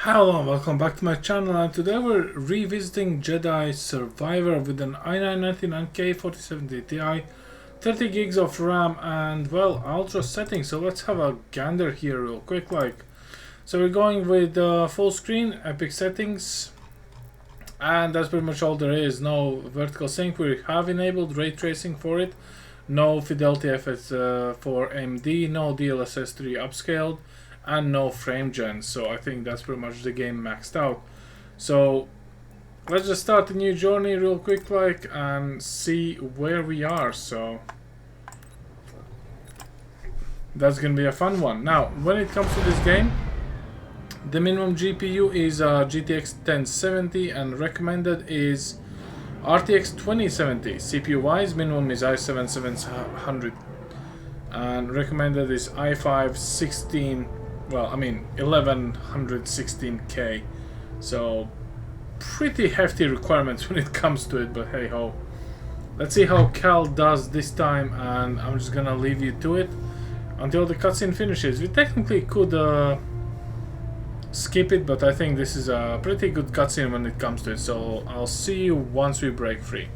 Hello and welcome back to my channel, and today we're revisiting Jedi Survivor with an i9-99K 4070 Ti, 30 gigs of RAM and, well, ultra settings. So let's have a gander here real quick. So we're going with full screen, epic settings, and that's pretty much all there is. No vertical sync. We have enabled ray tracing for it, no fidelity effects for AMD, no DLSS 3 upscaled, and no frame gen. So I think that's pretty much the game maxed out. So let's just start a new journey real quick and see where we are. So that's gonna be a fun one. Now when it comes to this game, the minimum GPU is GTX 1070 and recommended is RTX 2070. CPU wise, minimum is i7 7700 and recommended is i5 1116K. So pretty hefty requirements when it comes to it, but hey ho. Let's see how Kal does this time, and I'm just gonna leave you to it until the cutscene finishes. We technically could skip it, but I think this is a pretty good cutscene when it comes to it, so I'll see you once we break free.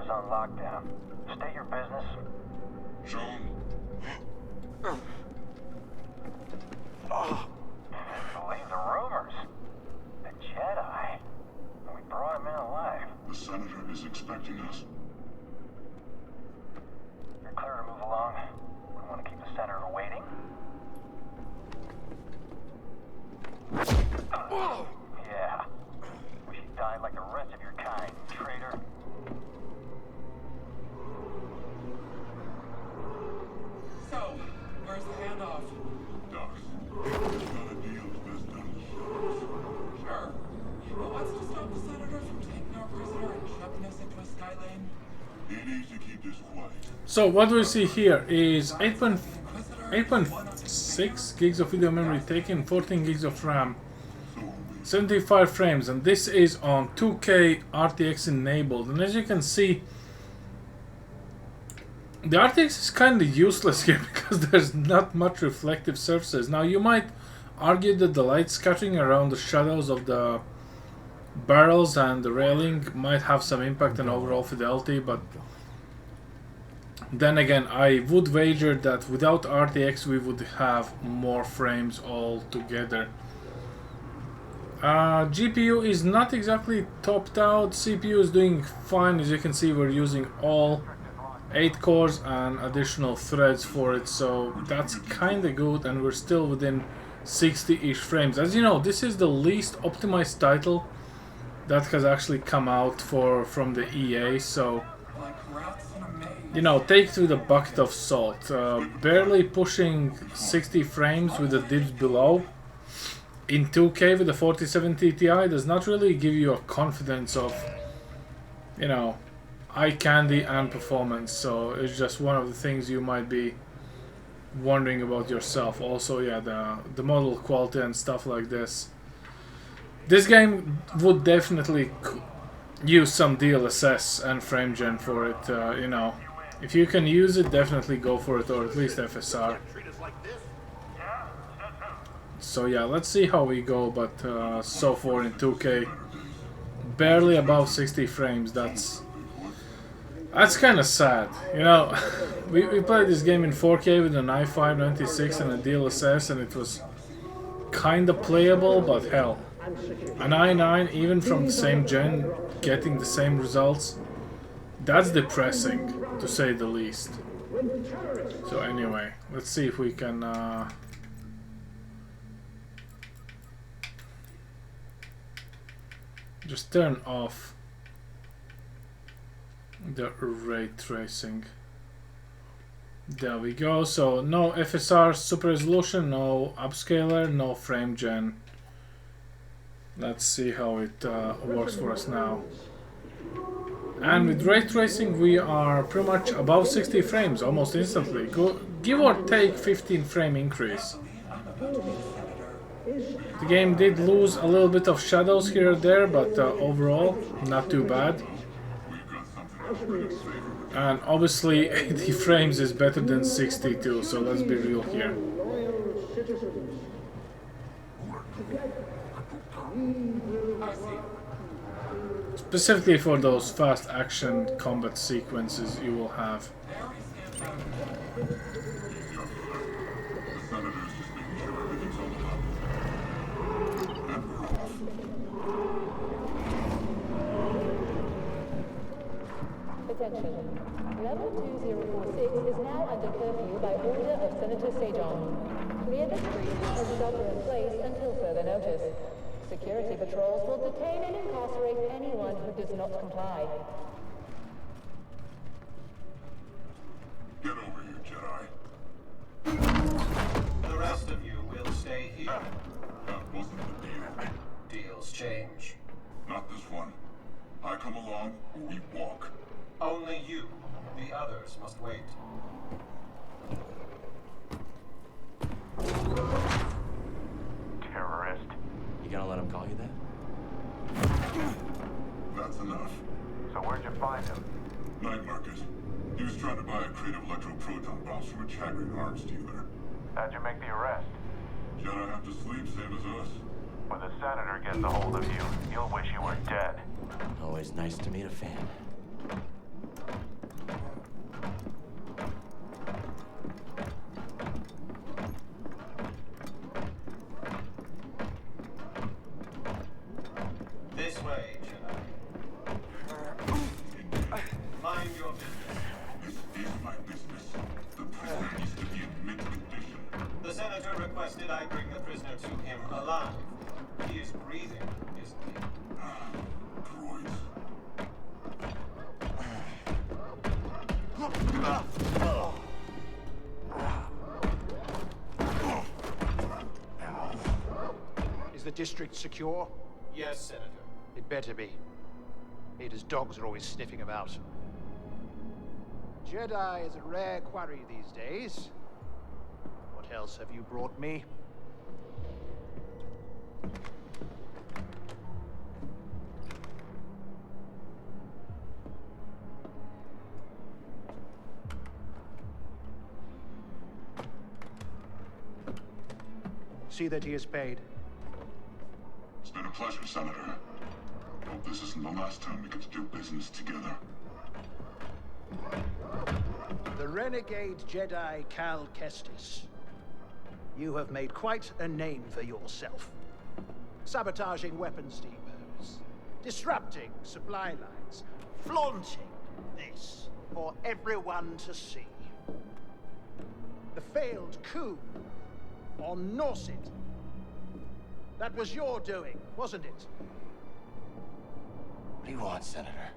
On lockdown. State your business. John. Believe the rumors. The Jedi. We brought him in alive. The Senator is expecting us. You're clear to move along. We want to keep the Senator waiting. Yeah. Wish you died like the rest of your kind, traitor. So, where's the handoff? Ducks. Got a deal best done in shadows. Sure. But what's to stop the Senator from taking our prisoner and shoving us into a sky lane? He needs to keep this quiet. So what we see here is 8.6 gigs of video memory taken, 14 gigs of RAM, 75 frames, and this is on 2K RTX enabled. And as you can see, the RTX is kind of useless here because there's not much reflective surfaces. Now you might argue that the light scattering around the shadows of the barrels and the railing might have some impact on overall fidelity, but then again, I would wager that without RTX we would have more frames altogether. GPU is not exactly topped out. CPU is doing fine. As you can see, we're using all 8 cores and additional threads for it, so that's kinda good, and we're still within 60-ish frames. As you know, this is the least optimized title that has actually come out from the EA, so Like rats in a maze. you know, take it with a bucket of salt. Barely pushing 60 frames with the dips below in 2K with the 4070 Ti does not really give you a confidence of, you know, eye candy and performance. So it's just one of the things you might be wondering about yourself. Also, yeah, the model quality and stuff like this. This game would definitely use some DLSS and frame gen for it. You know, if you can use it, definitely go for it, or at least FSR. So yeah, let's see how we go. But so far in 2K, barely above 60 frames. That's kind of sad. You know, we played this game in 4K with an i5-96 and a DLSS, and it was kind of playable. But hell, an i9, even from the same gen, getting the same results, that's depressing, to say the least. So anyway, let's see if we can just turn off the ray tracing. There we go. So no FSR super resolution, no upscaler, no frame gen. Let's see how it works for us now. And with ray tracing we are pretty much above 60 frames almost instantly. Give or take 15 frame increase. The game did lose a little bit of shadows here or there, but overall not too bad. And obviously 80 frames is better than 62, so let's be real here. Specifically for those fast action combat sequences you will have. Attention. Level 2046 is now under curfew by order of Senator Sejon. Clear the streets and shelter in place until further notice. Security patrols will detain and incarcerate anyone who does not comply. Get over here, Jedi. The rest of you will stay here. That wasn't the deal. Deals change. Not this one. I come along, or we walk. Only you. The others must wait. Terrorist. You gonna let him call you that? That's enough. So where'd you find him? Night market. He was trying to buy a crate of electroproton bombs from a Chagrin arms dealer. How'd you make the arrest? Jedi have to sleep, same as us. When the senator gets a hold of you, you'll wish you were dead. Always nice to meet a fan. This way, Jedi. Mind your business. This is my business. The prisoner needs to be in mint condition. The senator requested I bring the prisoner to him alive. He is breathing, isn't he? Droids. Is the district secure? Yes, Senator. It better be. Ada's dogs are always sniffing about. Jedi is a rare quarry these days. What else have you brought me? See that he is paid. It's been a pleasure, Senator. hope this isn't the last time we get to do business together. The renegade Jedi Kal Kestis. You have made quite a name for yourself. Sabotaging weapons depots, disrupting supply lines, flaunting this for everyone to see. The failed coup on Norset. That was your doing, wasn't it? What do you want, Senator?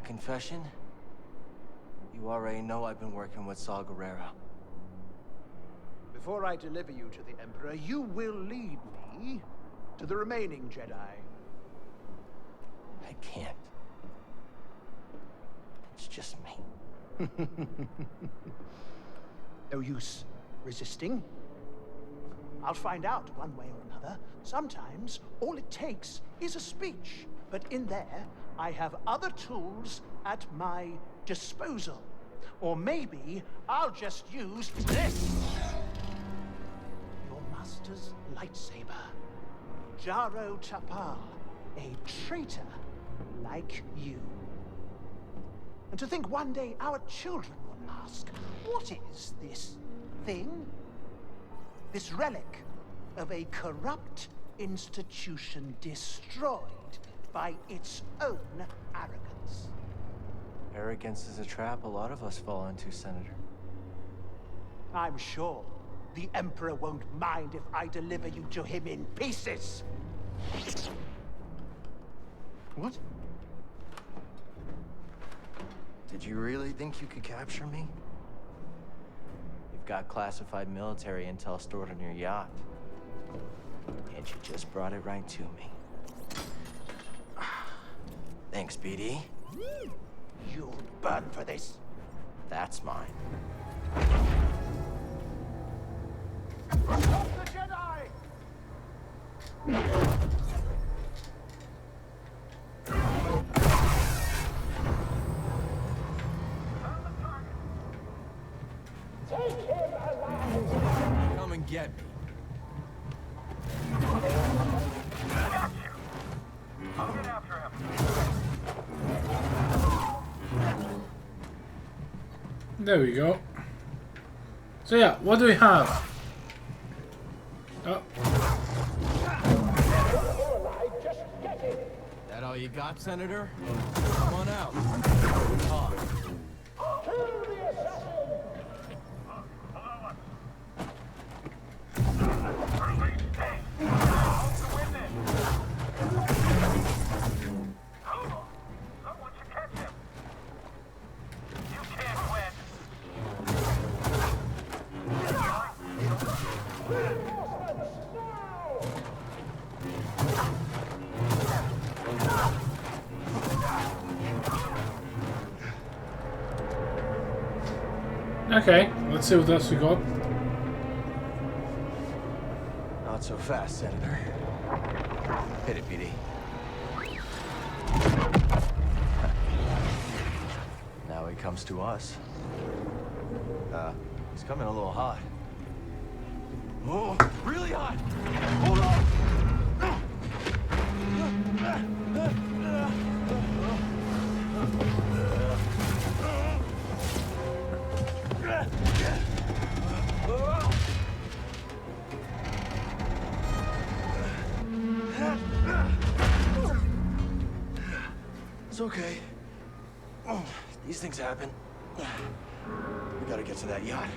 A confession? You already know I've been working with Saw Gerrera. Before I deliver you to the Emperor, you will lead me to the remaining Jedi. I can't. It's just me. No use resisting. I'll find out one way or another. Sometimes all it takes is a speech. But in there, I have other tools at my disposal. Or maybe I'll just use this. Your master's lightsaber. Jaro Tapal, a traitor like you. And to think one day our children will ask, what is this thing? This relic of a corrupt institution destroyed by its own arrogance. Arrogance is a trap a lot of us fall into, Senator. I'm sure the Emperor won't mind if I deliver you to him in pieces. What? Did you really think you could capture me? You've got classified military intel stored on your yacht. And you just brought it right to me. Thanks, BD. You'll burn for this. That's mine. Stop the Jedi! Come and get me. Got you. I'll get after him. There we go. So yeah, what do we have? Oh, That all you got, Senator? Come on out. Talk. Someone should catch him. You can't win. okay. Let's see what else we got. Not so fast, Senator. Hit it, BD. Now he comes to us. He's coming a little hot. Oh, really hot! Hold on! It's okay. These things happen. We gotta get to that yacht.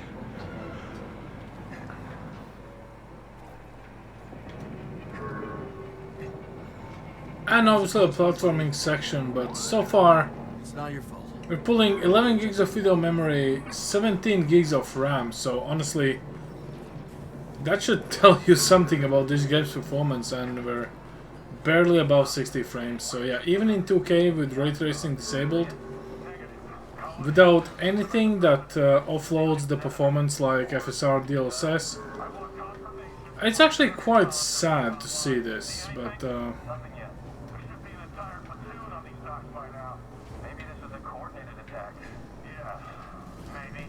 And obviously a platforming section, but so far It's not your fault. we're pulling 11 gigs of video memory, 17 gigs of RAM, so honestly that should tell you something about this game's performance, and we're barely above 60 frames. So yeah, even in 2K with ray tracing disabled, without anything that offloads the performance like FSR DLSS, it's actually quite sad to see this, but Nothing yet. We should be an entire platoon on these docks by now. Maybe this is a coordinated attack. Yeah, maybe.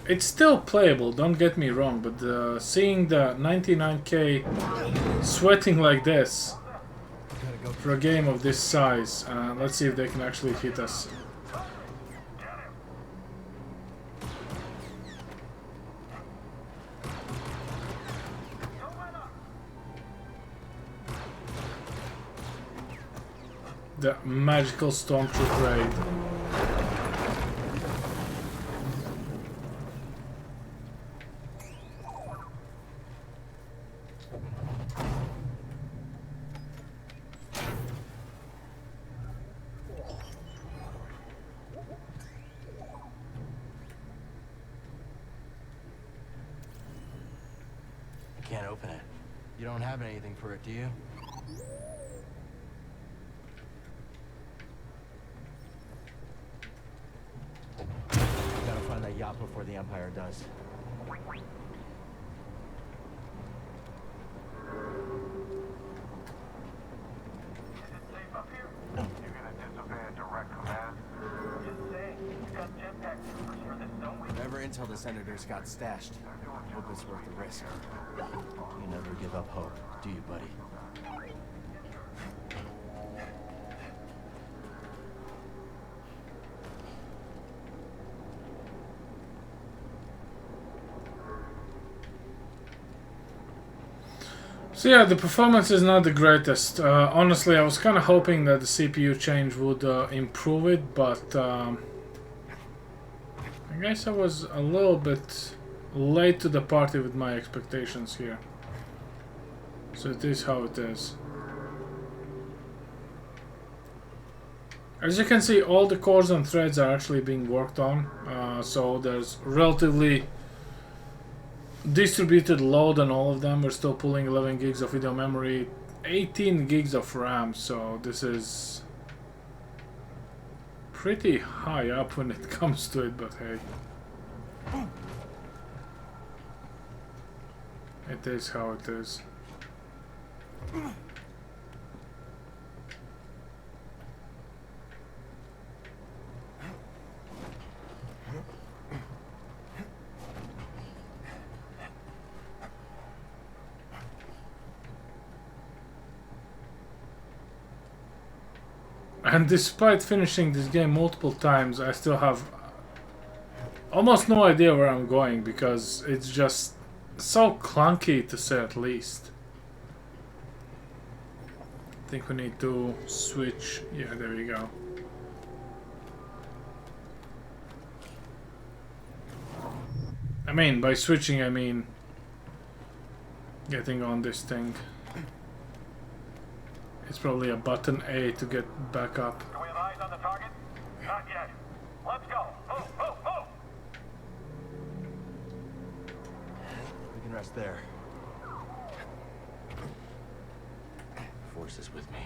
It's still playable, don't get me wrong, but seeing the 99k sweating like this for a game of this size, let's see if they can actually hit us. The magical stormtroop raid. Can't open it. You don't have anything for it, do you? Gotta find that yacht before the Empire does. You gonna disobey a direct command? Just saying, we've got jetpack troopers for this, don't we? Whatever intel the senators got stashed, hope it's worth the risk. You never give up hope, do you, buddy? So yeah, the performance is not the greatest. Honestly, I was kind of hoping that the CPU change would improve it, but I guess I was a little bit late to the party with my expectations here. So it is how it is. As you can see, all the cores and threads are actually being worked on, so there's relatively distributed load on all of them. We're still pulling 11 gigs of video memory, 18 gigs of RAM, so this is pretty high up when it comes to it, but hey. It is how it is. And despite finishing this game multiple times, I still have almost no idea where I'm going, because it's just so clunky, to say at least. I think we need to switch. Yeah, there you go. I mean, by switching, I mean getting on this thing. It's probably a button A to get back up. Do we have eyes on the target? Not yet. Let's go. Move, move, move! We can rest there. Force is with me.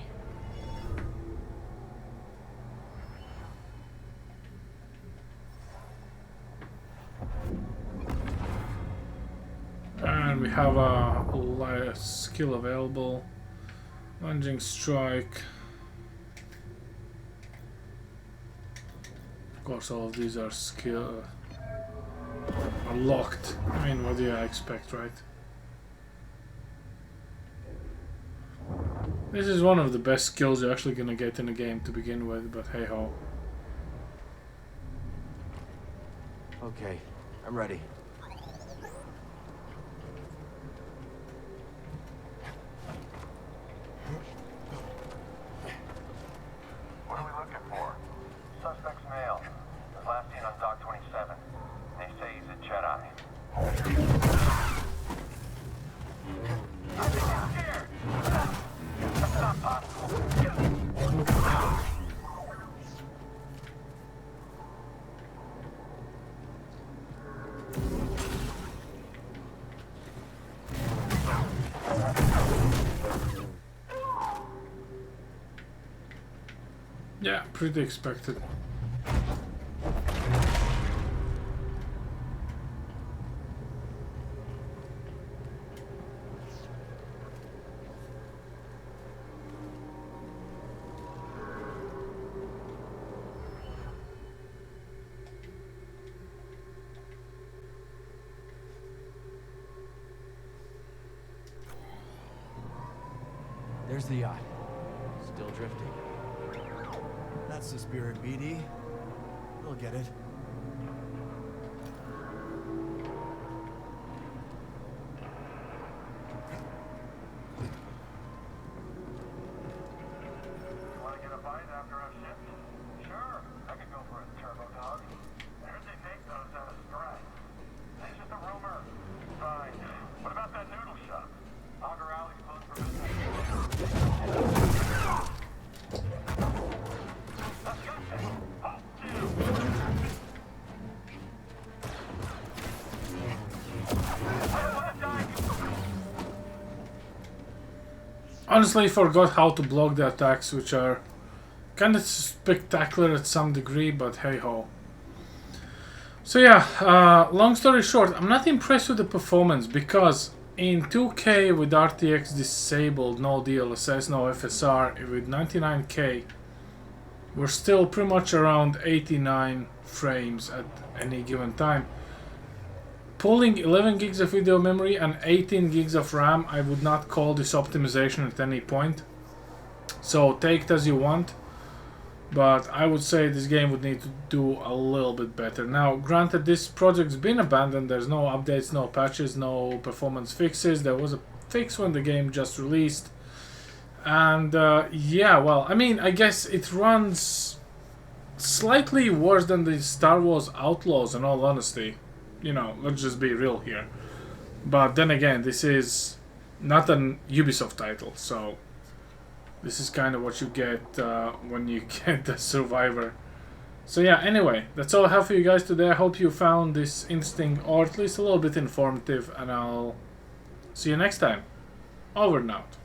And we have a skill available. Lunging strike. Of course, all of these are are locked. I mean, what do you expect, right? This is one of the best skills you're actually gonna get in a game to begin with, but hey ho. Okay, I'm ready. What are we looking for? Suspect's male. Was last seen on Dock 27. They say he's a Jedi. I think he's scared. That's not possible. Yeah, pretty expected. There's the yacht. Still drifting. That's the spirit, BD. We'll get it. You want to get a bite after I've shipped? Sure, I could go for a turbo dog. I heard they take those out of strike. It's just a rumor. Fine. What about that noodle shop? Auger Alley's closed for business. That's good. Oh, dude. I don't want to die. Honestly, forgot how to block the attacks, which are kind of spectacular at some degree, but hey ho. So yeah, long story short, I'm not impressed with the performance because in 2K with RTX disabled, no DLSS, no FSR, with 99K, we're still pretty much around 89 frames at any given time. Pulling 11 gigs of video memory and 18 gigs of RAM, I would not call this optimization at any point. So take it as you want. But I would say this game would need to do a little bit better. Now, granted, this project's been abandoned. There's no updates, no patches, no performance fixes. There was a fix when the game just released. And yeah, well, I mean, I guess it runs slightly worse than the Star Wars Outlaws, in all honesty. You know, let's just be real here. But then again, this is not an Ubisoft title, so this is kind of what you get when you get the Survivor. So yeah, anyway, that's all I have for you guys today. I hope you found this interesting, or at least a little bit informative, and I'll see you next time. Over and out.